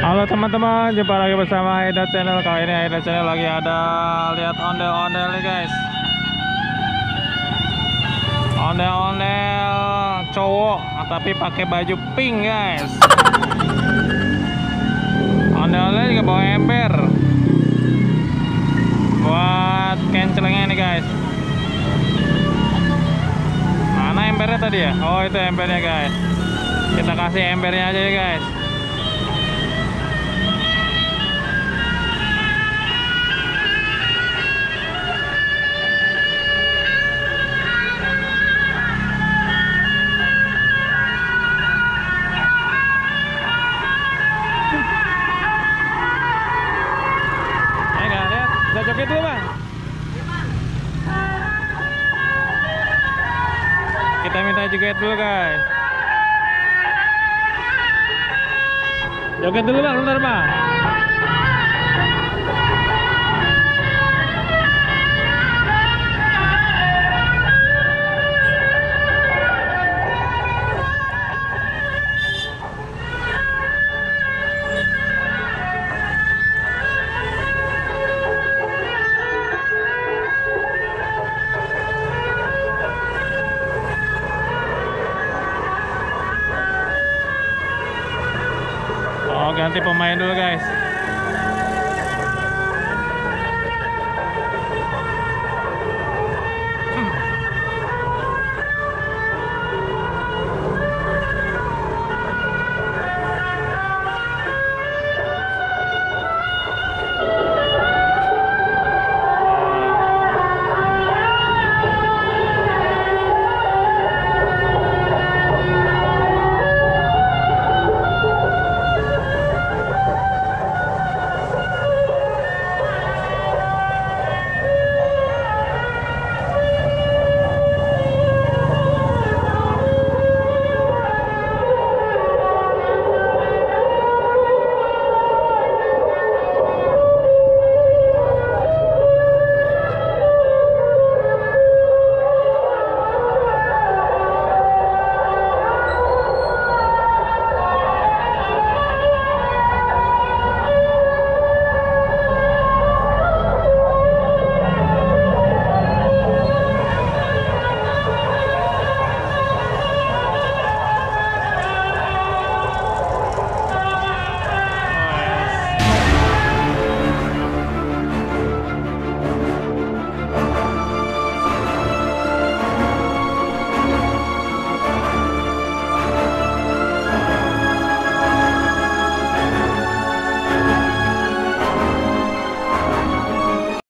Halo teman-teman, jumpa lagi bersama Aida Channel. Kali ini Aida Channel lagi ada lihat ondel-ondel nih guys. Ondel-ondel cowok tapi pakai baju pink guys. Ondel-ondel juga bawa ember buat cancelingnya nih guys. Mana embernya tadi ya? Oh itu embernya guys. Kita kasih embernya aja ya guys. Kita joget dulu bang. Kita minta joget dulu guys. Joget dulu bang, bentar bang. Oh, ganti pemain dulu guys.